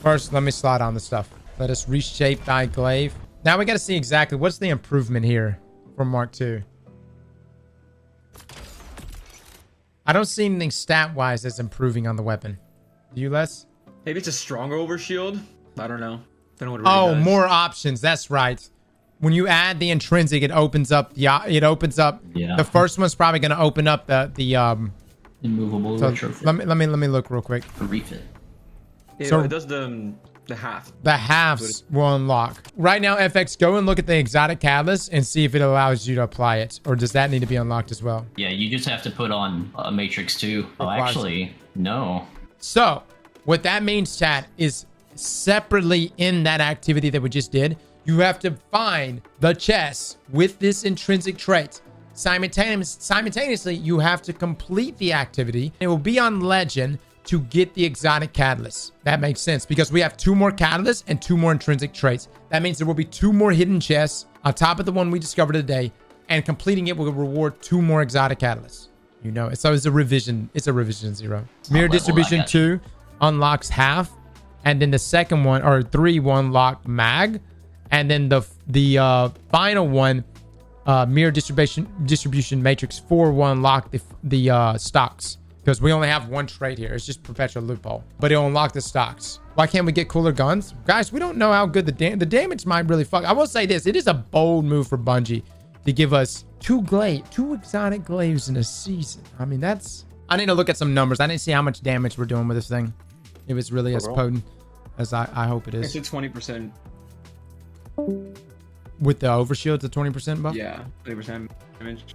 First, let me slide on the stuff. Let us reshape thy glaive. Now we got to see exactly what's the improvement here from Mark II. I don't see anything stat-wise that's improving on the weapon. Do you, Les? Maybe it's a stronger overshield. I don't know. I don't know what it really does. More options. That's right. When you add the intrinsic, it opens up the. Yeah. The first one's probably going to open up the immovable so retrofit. let me look real quick. For refit. So it does the half. The halves will unlock. Right now, FX, go and look at the exotic catalyst and see if it allows you to apply it. Or does that need to be unlocked as well? Yeah, you just have to put on a matrix 2. Oh, actually, no. So, what that means, chat, is separately in that activity that we just did, you have to find the chest with this intrinsic trait. Simultaneously, you have to complete the activity. It will be on legend to get the exotic catalyst. That makes sense because we have 2 more catalysts and 2 more intrinsic traits. That means there will be 2 more hidden chests on top of the one we discovered today, and completing it will reward 2 more exotic catalysts. You know, so it's a revision. It's a revision 0. Mirror distribution 2 unlocks half, and then the second one or 3 will unlock mag, and then the final one, mirror distribution matrix 4 will unlock the stocks. Because we only have 1 trait here. It's just perpetual loophole. But it'll unlock the stocks. Why can't we get cooler guns? Guys, we don't know how good the damage might really fuck. I will say this. It is a bold move for Bungie to give us 2 exotic glaives in a season. I mean, that's... I need to look at some numbers. I didn't see how much damage we're doing with this thing. If it's really as potent as I hope it is. It's a 20%. With the overshield, the 20% buff? Yeah, 20% damage.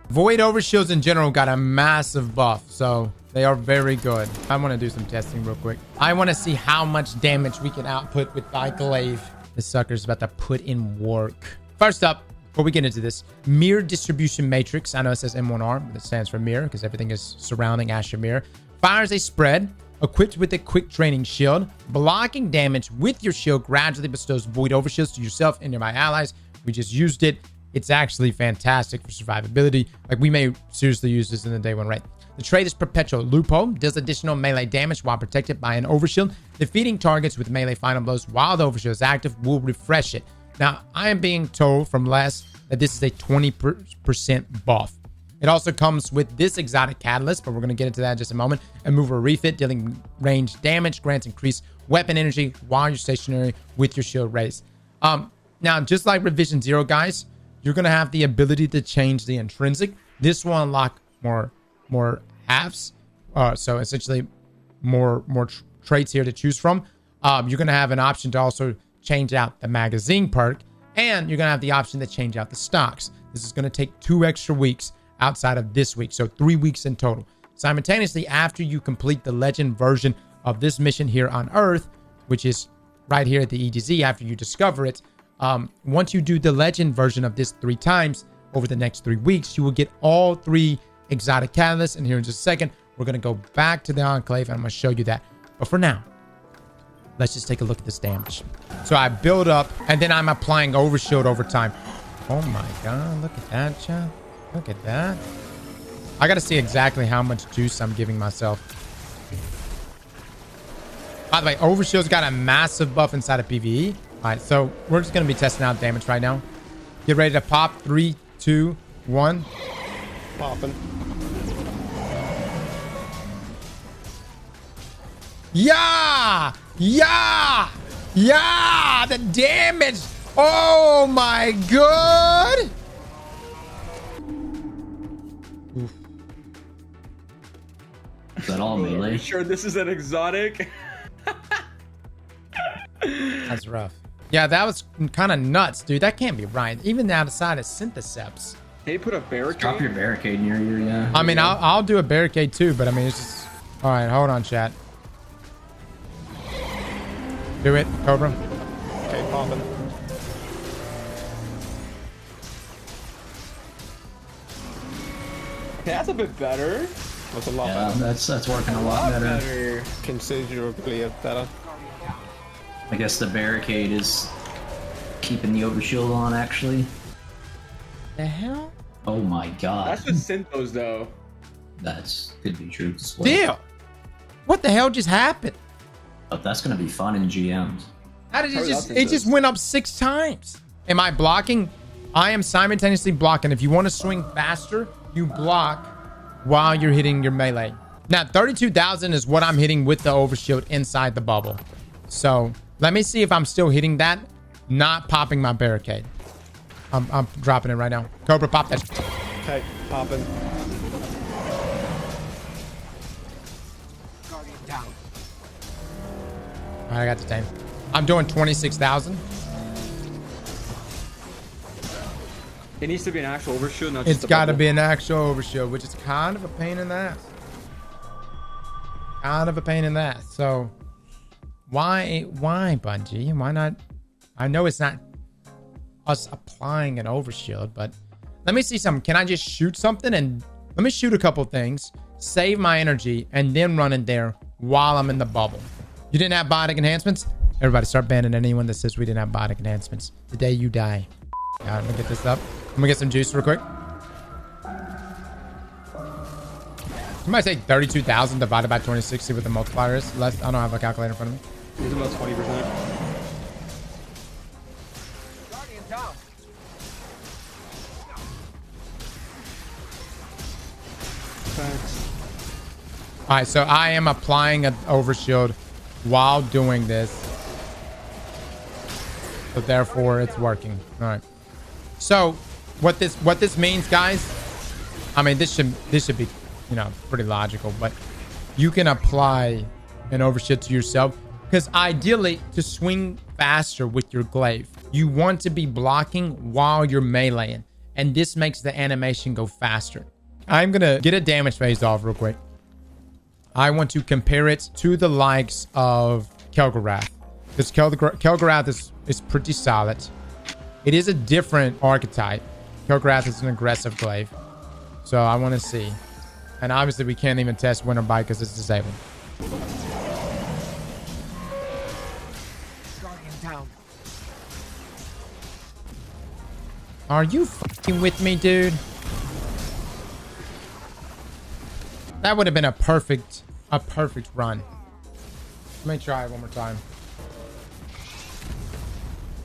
Void overshields in general got a massive buff, so they are very good. I want to do some testing real quick. I want to see how much damage we can output with thy glaive. This sucker's about to put in work. First up, before we get into this, mirror distribution matrix. I know it says M1R, but it stands for mirror because everything is surrounding Asher Mirror. Fires a spread, equipped with a quick training shield. Blocking damage with your shield gradually bestows void overshields to yourself and nearby allies. We just used it. It's actually fantastic for survivability. Like, we may seriously use this in the day 1 raid. The trait is perpetual loophole. Does additional melee damage while protected by an overshield. Defeating targets with melee final blows while the overshield is active will refresh it. Now, I am being told from Les that this is a 20% buff. It also comes with this exotic catalyst, but we're going to get into that in just a moment. A mover refit, dealing range damage, grants increased weapon energy while you're stationary with your shield raised. Now, just like Revision 0, guys, you're going to have the ability to change the intrinsic. This will unlock more halves. So essentially more traits here to choose from. You're going to have an option to also change out the magazine perk. And you're going to have the option to change out the stocks. This is going to take 2 extra weeks outside of this week. So 3 weeks in total. Simultaneously, after you complete the legend version of this mission here on Earth, which is right here at the EDZ after you discover it, once you do the legend version of this 3 times over the next 3 weeks, you will get all 3 exotic catalysts. And here in just a second, we're going to go back to the Enclave and I'm going to show you that. But for now, let's just take a look at this damage. So I build up and then I'm applying overshield over time. Oh my God, look at that, chat. Look at that. I got to see exactly how much juice I'm giving myself. By the way, overshield's got a massive buff inside of PvE. All right, so we're just going to be testing out damage right now. Get ready to pop. 3, 2, 1. Popping. Yeah! Yeah! Yeah! The damage! Oh my God! Oof. Is that all melee? Are you sure this is an exotic? That's rough. Yeah, that was kind of nuts, dude. That can't be right. Even outside of Syntheseps. Can you put a barricade? Drop your barricade near your, yeah. I mean, I'll do a barricade too, but I mean, it's just... All right, hold on, chat. Do it, Cobra. Okay, popping. That's a bit better. That's a lot Yeah, better. that's working a lot better. Considerably better. I guess the barricade is keeping the overshield on, actually. The hell? Oh my God. That's with Synthos, though. That's could be true as well. Deal. What the hell just happened? But that's gonna be fun in GMs. How did it Probably just, lots of it just went up 6 times. Am I blocking? I am simultaneously blocking. If you want to swing faster, you block while you're hitting your melee. Now, 32,000 is what I'm hitting with the overshield inside the bubble. So let me see if I'm still hitting that, not popping my barricade. I'm dropping it right now. Cobra, pop that. Okay, popping. All right, I got the time. I'm doing 26,000. It needs to be an actual overshield, not just It's got to be an actual overshield, which is kind of a pain in the ass. Kind of a pain in the ass. So why Bungie? Why not? I know it's not us applying an overshield, but let me see something. Can I just shoot something? And let me shoot a couple things, save my energy, and then run in there while I'm in the bubble. You didn't have biotic enhancements? Everybody start banning anyone that says we didn't have biotic enhancements. The day you die. All right, I'm gonna get this up. I'm gonna get some juice real quick. You might say 32,000 divided by 2060 with the multiplier is less. I don't have a calculator in front of me. It's about 20%. All right, so I am applying an overshield while doing this. So therefore it's working. All right. So what this means, guys, I mean, this should be, you know, pretty logical, but you can apply an overshield to yourself because ideally to swing faster with your glaive, you want to be blocking while you're meleeing, and this makes the animation go faster. I'm going to get a damage phase off real quick. I want to compare it to the likes of Kel'Garath. This Kel'Garath is pretty solid. It is a different archetype. Kel'Garath is an aggressive glaive. So I want to see. And obviously we can't even test Winter Bite because it's disabled. Are you fucking with me, dude? That would have been a perfect run. Let me try it one more time.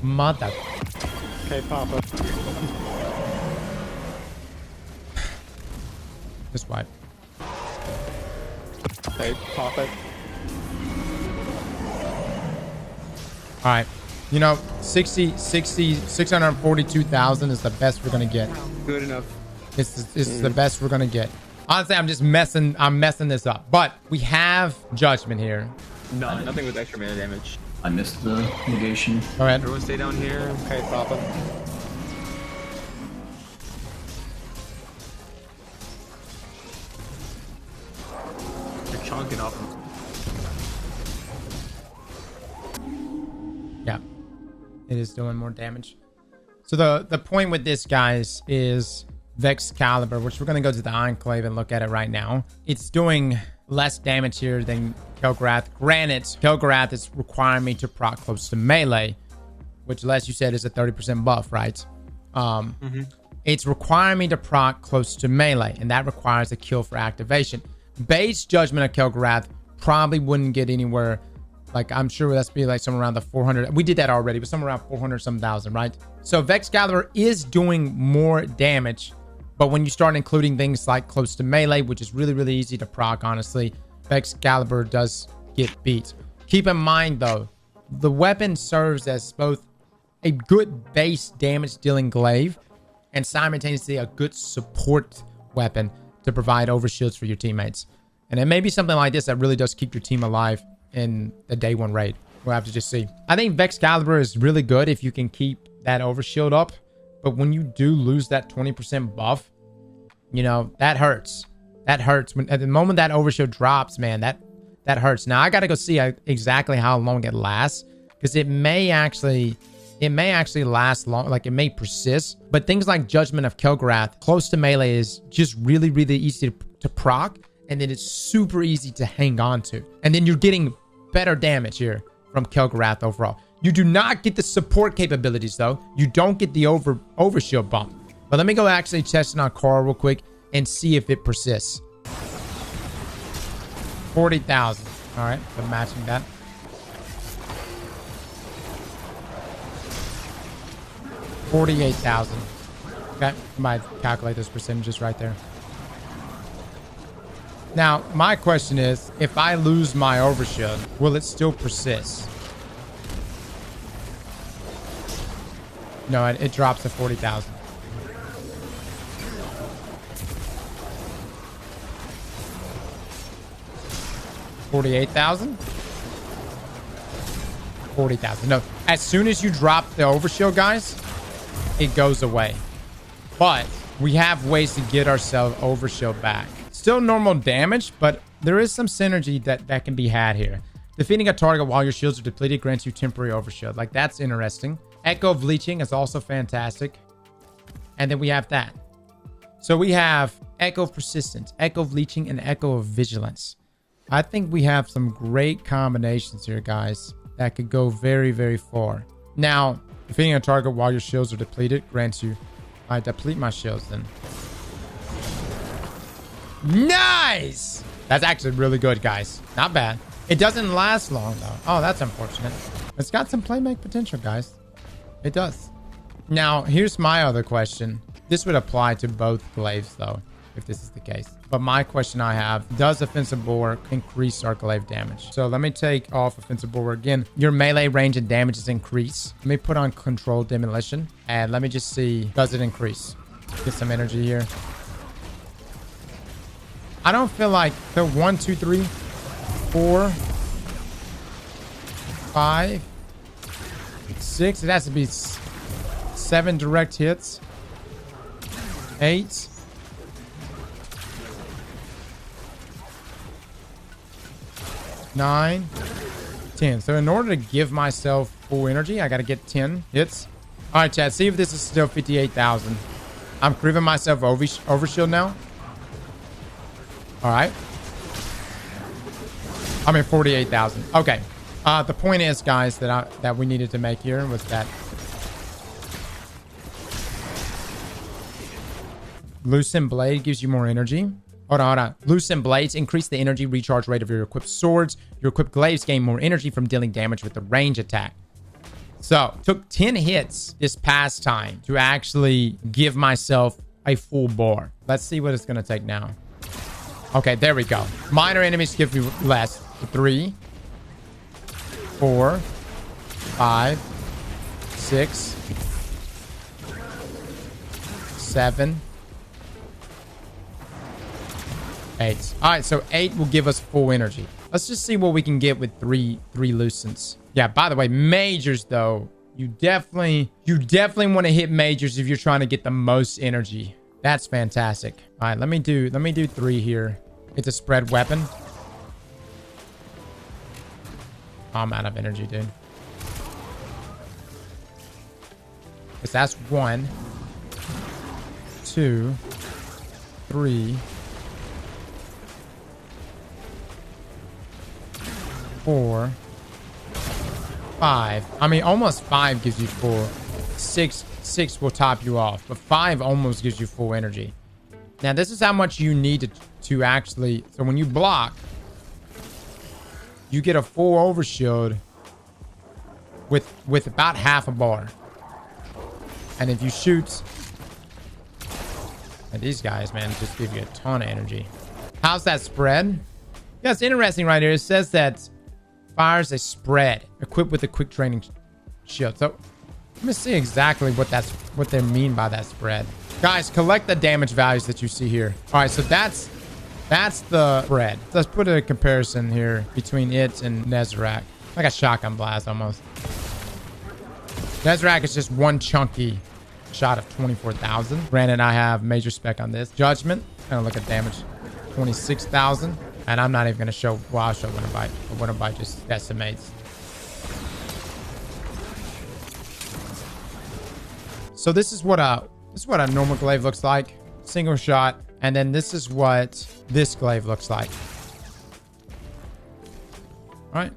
Mother. Okay, popping. Just wipe. Okay, popping. All right. You know, 642,000 is the best we're going to get. Good enough. It's the best we're going to get. Honestly, I'm messing this up. But we have judgment here. No, nothing with extra mana damage. I missed the negation. Go ahead. Everyone stay down here. Okay, popping. You're chunking off. Yeah. It is doing more damage. So the point with this, guys, is Vexcalibur, which we're going to go to the Enclave and look at it right now. It's doing less damage here than Kel'Garath. Granted, Kel'Garath is requiring me to proc close to melee, which, as you said, is a 30% buff, right? It's requiring me to proc close to melee, and that requires a kill for activation. Base Judgment of Kel'Garath probably wouldn't get anywhere. Like, I'm sure that's be like somewhere around the 400. We did that already, but somewhere around 400 some thousand, right? So Vexcalibur is doing more damage. But when you start including things like close to melee, which is really, really easy to proc, honestly, Vexcalibur does get beat. Keep in mind, though, the weapon serves as both a good base damage dealing glaive and simultaneously a good support weapon to provide overshields for your teammates. And it may be something like this that really does keep your team alive in the day one raid. We'll have to just see. I think Vexcalibur is really good if you can keep that overshield up. But when you do lose that 20% buff, you know, that hurts. That hurts. When at the moment that overshield drops, man, that hurts. Now I gotta go see exactly how long it lasts, because it may actually last long, like it may persist. But things like Judgment of Kel'Garath, close to melee, is just really, really easy to proc, and then it's super easy to hang on to. And then you're getting better damage here from Kel'Garath overall. You do not get the support capabilities, though. You don't get the overshield bump. But let me go actually test it on Carl real quick and see if it persists. 40,000. All right, so matching that. 48,000. Okay, might calculate those percentages right there. Now, my question is, if I lose my overshield, will it still persist? No, it drops to 40,000. $48,000? 40,000. No, as soon as you drop the overshield, guys, it goes away. But we have ways to get ourselves overshield back. Still normal damage, but there is some synergy that can be had here. Defeating a target while your shields are depleted grants you temporary overshield. Like, that's interesting. Echo of Leeching is also fantastic. And then we have that. So we have Echo of Persistence, Echo of Leeching, and Echo of Vigilance. I think we have some great combinations here, guys, that could go very, very far. Now, defeating a target while your shields are depleted grants you... I deplete my shields then. Nice! That's actually really good, guys. Not bad. It doesn't last long, though. Oh, that's unfortunate. It's got some playmake potential, guys. It does. Now, here's my other question. This would apply to both glaives, though, if this is the case. But my question I have, does offensive bulwark increase our glaive damage? So let me take off offensive bulwark again. Your melee range and damage is increased. Let me put on controlled demolition, and let me just see, does it increase? Get some energy here. I don't feel like the 1, 2, 3, 4, 5, 6. It has to be 7 direct hits. 8. 9, 10. So in order to give myself full energy, I got to get 10 hits. All right, chat. See if this is still 58,000. I'm giving myself overshield now. All right. I'm at 48,000. Okay. The point is, guys, that we needed to make here was that Loosened Blade gives you more energy. Hold on. Loosened Blades increase the energy recharge rate of your equipped swords. Your equipped glaives gain more energy from dealing damage with the range attack. So, took 10 hits this past time to actually give myself a full bar. Let's see what it's going to take now. Okay, there we go. Minor enemies give you less. 3, 4, 5, 6, 7, 8. All right, so 8 will give us full energy. Let's just see what we can get with three loosens. Yeah, by the way, majors though, you definitely want to hit majors if you're trying to get the most energy. That's fantastic. All right, let me do 3 here. It's a spread weapon. I'm out of energy, dude. Because that's 1, 2, 3, 4, 5. I mean, almost 5 gives you full. 6 will top you off, but 5 almost gives you full energy. Now, this is how much you need to actually... So when you block, you get a full overshield with about half a bar. And if you shoot... And these guys, man, just give you a ton of energy. How's that spread? Yeah, it's interesting right here. It says that fires a spread equipped with a quick training shield. So let me see exactly what they mean by that spread. Guys, collect the damage values that you see here. All right, so that's the spread. Let's put a comparison here between it and Nezarec. Like a shotgun blast almost. Nezarec is just one chunky shot of 24,000. Granted, I have major spec on this. Judgment, gonna look at damage, 26,000. And I'm not even gonna show, well, I'll show Winter Bite, but Winter Bite just decimates. So this is what a normal glaive looks like. Single shot. And then this is what this glaive looks like. All right.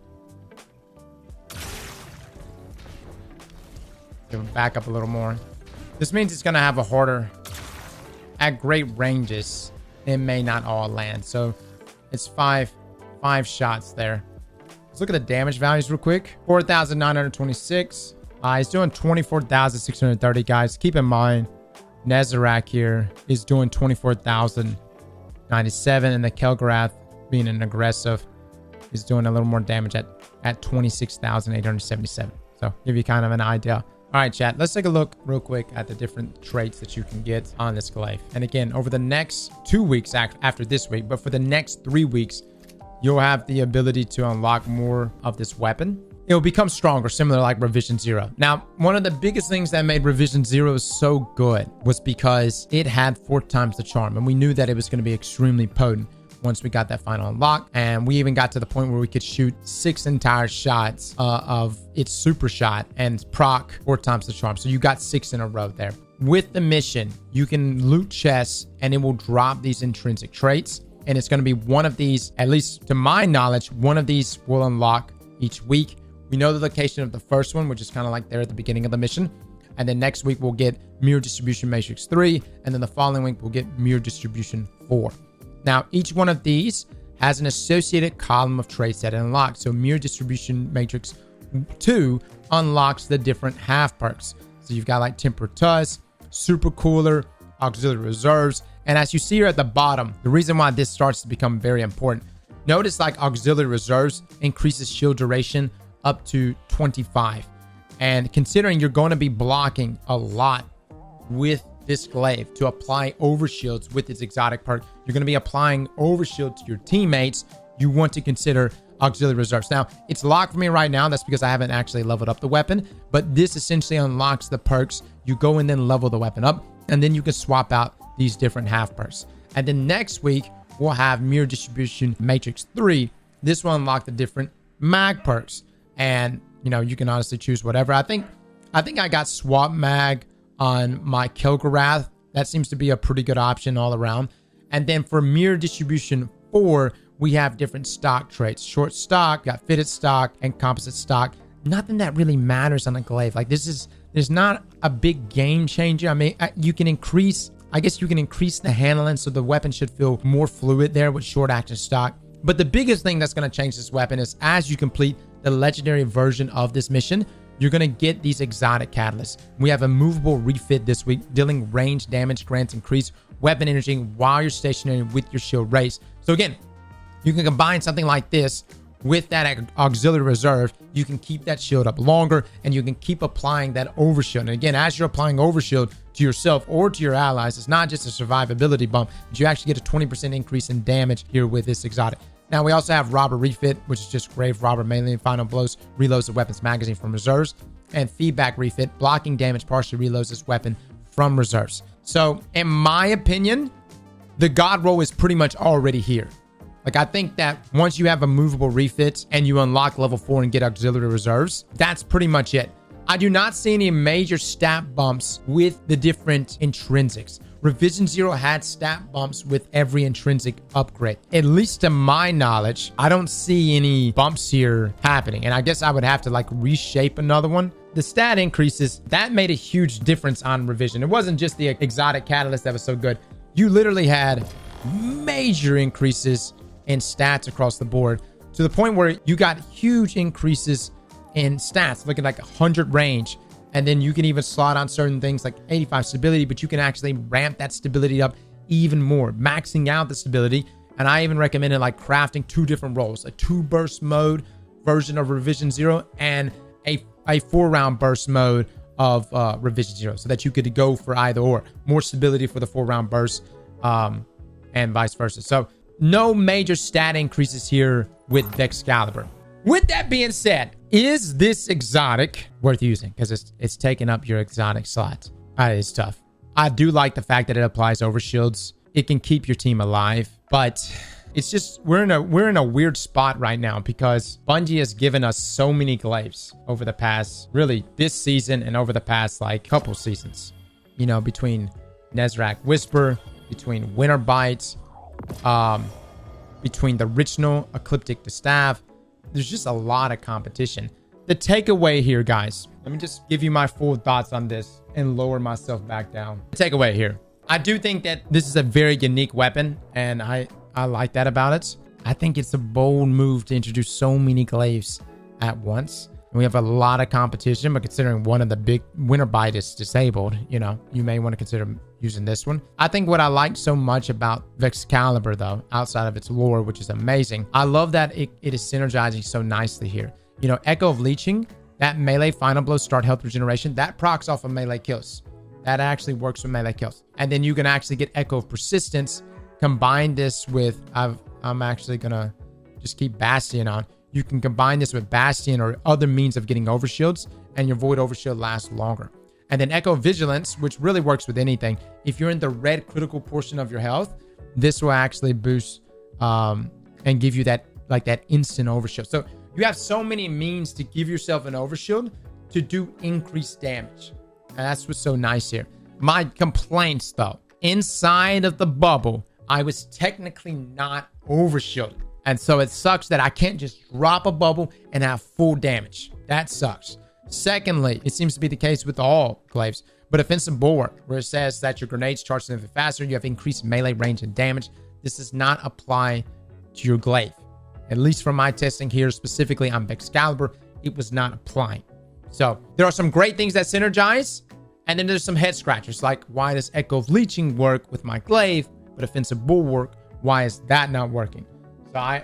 Give it back up a little more. This means it's gonna have a harder, at great ranges, it may not all land. So it's five shots there. Let's look at the damage values real quick. 4,926, He's doing 24,630, guys. Keep in mind, Nezarec here is doing 24,097, and the Kel'Grath, being an aggressive, is doing a little more damage at 26,877. So give you kind of an idea. All right, chat, let's take a look real quick at the different traits that you can get on this glaive. And again, over the next 2 weeks after this week, but for the next 3 weeks, you'll have the ability to unlock more of this weapon. It will become stronger, similar like Revision 0. Now, one of the biggest things that made Revision 0 so good was because it had 4 times the charm. And we knew that it was going to be extremely potent once we got that final unlock. And we even got to the point where we could shoot 6 entire shots of its super shot and proc 4 times the charm. So you got 6 in a row there. With the mission, you can loot chests and it will drop these intrinsic traits. And it's going to be one of these, at least to my knowledge, one of these will unlock each week. We know the location of the first one, which is kind of like there at the beginning of the mission. And then next week, we'll get Mirror Distribution Matrix 3. And then the following week, we'll get Mirror Distribution 4. Now, each one of these has an associated column of traits that it unlocks. So Mirror Distribution Matrix 2 unlocks the different half perks. So you've got like Temper Tusk, Super Cooler, Auxiliary Reserves. And as you see here at the bottom, the reason why this starts to become very important, notice like Auxiliary Reserves increases shield duration up to 25. And considering you're going to be blocking a lot with this glaive to apply overshields with its exotic perk, you're going to be applying overshield to your teammates. You want to consider Auxiliary Reserves. Now, it's locked for me right now. That's because I haven't actually leveled up the weapon, but this essentially unlocks the perks. You go and then level the weapon up, and then you can swap out these different half perks. And then next week, we'll have Mirror Distribution Matrix 3. This will unlock the different mag perks. And, you know, you can honestly choose whatever. I think I got Swap Mag on my Kel'Grath. That seems to be a pretty good option all around. And then for Mirror Distribution 4, we have different stock traits. Short stock, got fitted stock, and composite stock. Nothing that really matters on a glaive. Like there's not a big game changer. I mean, you can increase the handling so the weapon should feel more fluid there with short action stock. But the biggest thing that's going to change this weapon is as you complete the legendary version of this mission, you're going to get these exotic catalysts. We have a movable refit this week, dealing range damage, grants increased weapon energy while you're stationary with your shield raised. So again, you can combine something like this with that auxiliary reserve. You can keep that shield up longer and you can keep applying that overshield. And again, as you're applying overshield to yourself or to your allies, it's not just a survivability bump, but you actually get a 20% increase in damage here with this exotic. Now, we also have Robber Refit, which is just Grave Robber melee and final blows, reloads the weapon's magazine from reserves, and Feedback Refit, blocking damage partially reloads this weapon from reserves. So, in my opinion, the God roll is pretty much already here. Like, I think that once you have a movable refit and you unlock level 4 and get auxiliary reserves, that's pretty much it. I do not see any major stat bumps with the different intrinsics. Revision 0 had stat bumps with every intrinsic upgrade. At least to my knowledge, I don't see any bumps here happening. And I guess I would have to like reshape another one. The stat increases, that made a huge difference on Revision. It wasn't just the exotic catalyst that was so good. You literally had major increases in stats across the board to the point where you got huge increases in stats, looking like 100 range. And then you can even slot on certain things like 85 stability, but you can actually ramp that stability up even more, maxing out the stability. And I even recommended like crafting 2 different rolls, a 2 burst mode version of Revision 0 and a 4-round burst mode of Revision 0, so that you could go for either or. More stability for the 4-round burst and vice versa. So no major stat increases here with Vexcalibur. With that being said, is this exotic worth using? Because it's taking up your exotic slots. It's tough. I do like the fact that it applies overshields. It can keep your team alive, but it's just we're in a weird spot right now because Bungie has given us so many glaives over the past, really this season and over the past like couple seasons. You know, between Nezarec Whisper, between Winter Bites, between the Original Ecliptic Distaff. There's just a lot of competition. The takeaway here, guys, let me just give you my full thoughts on this and lower myself back down. The takeaway here, I do think that this is a very unique weapon, and I like that about it. I think it's a bold move to introduce so many glaives at once. We have a lot of competition, but considering one of the big winter bite is disabled, you know, you may want to consider using this one. I think what I like so much about Vexcalibur, though, outside of its lore, which is amazing, I love that it is synergizing so nicely here. You know, Echo of Leeching, that melee final blow start health regeneration, that procs off of melee kills. That actually works with melee kills. And then you can actually get Echo of Persistence. Combine this with, I'm actually going to just keep Bastion on. You can combine this with Bastion or other means of getting overshields, and your Void Overshield lasts longer. And then Echo Vigilance, which really works with anything. If you're in the red critical portion of your health, this will actually boost and give you that instant overshield. So you have so many means to give yourself an overshield to do increased damage. And that's what's so nice here. My complaints, though, inside of the bubble, I was technically not overshielded. And so it sucks that I can't just drop a bubble and have full damage. That sucks. Secondly, it seems to be the case with all glaives, but Offensive Bulwark, where it says that your grenades charge significantly faster, you have increased melee range and damage. This does not apply to your glaive. At least from my testing here, specifically on Vexcalibur, it was not applying. So there are some great things that synergize, and then there's some head scratchers, like why does Echo of Leeching work with my glaive, but Offensive Bulwark, why is that not working? So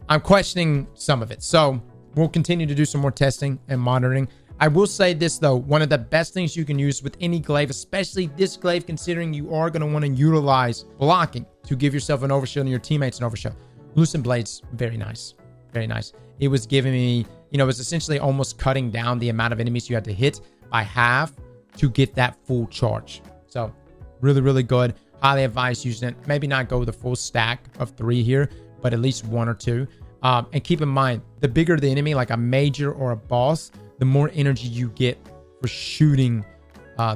I'm questioning some of it. So we'll continue to do some more testing and monitoring. I will say this, though, one of the best things you can use with any glaive, especially this glaive, considering you are going to want to utilize blocking to give yourself an overshield and your teammates an overshield. Loosened Blades, very nice. Very nice. It was giving me, you know, it was essentially almost cutting down the amount of enemies you had to hit by half to get that full charge. So really, really good. Highly advise using it. Maybe not go with the full stack of 3 here, but at least 1 or 2. And keep in mind, the bigger the enemy, like a major or a boss, the more energy you get for shooting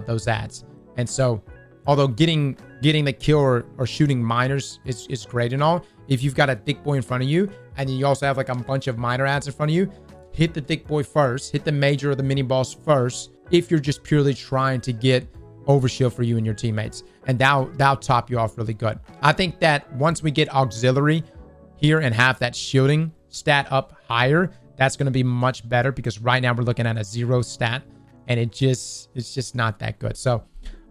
those ads. And so, although getting the kill or shooting minors is great and all, if you've got a thick boy in front of you, and then you also have like a bunch of minor ads in front of you, hit the thick boy first, hit the major or the mini boss first, if you're just purely trying to get overshield for you and your teammates. And that'll top you off really good. I think that once we get auxiliary here and have that shielding stat up higher, that's going to be much better, because right now we're looking at a 0 stat and it's just not that good. So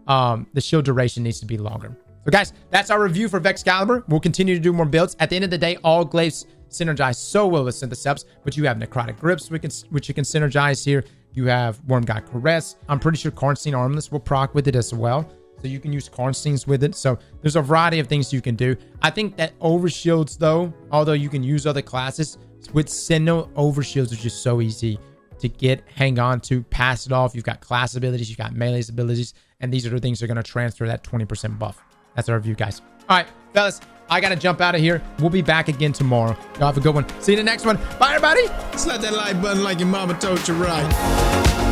the shield duration needs to be longer. So guys, that's our review for Vexcalibur. We'll continue to do more builds. At the end of the day, all glaives synergize so well with Syntheseps, but you have Necrotic Grips, which you can synergize here. You have Worm God Caress. I'm pretty sure Karnstein Armless will proc with it as well. So you can use Karnsteins with it. So there's a variety of things you can do. I think that overshields, though, although you can use other classes, with Sentinel, overshields are just so easy to get, hang on to, pass it off. You've got class abilities, you've got melee abilities, and these are the things that are going to transfer that 20% buff. That's our review, guys. All right, fellas, I got to jump out of here. We'll be back again tomorrow. Y'all have a good one. See you in the next one. Bye, everybody. Slap that like button like your mama told you right.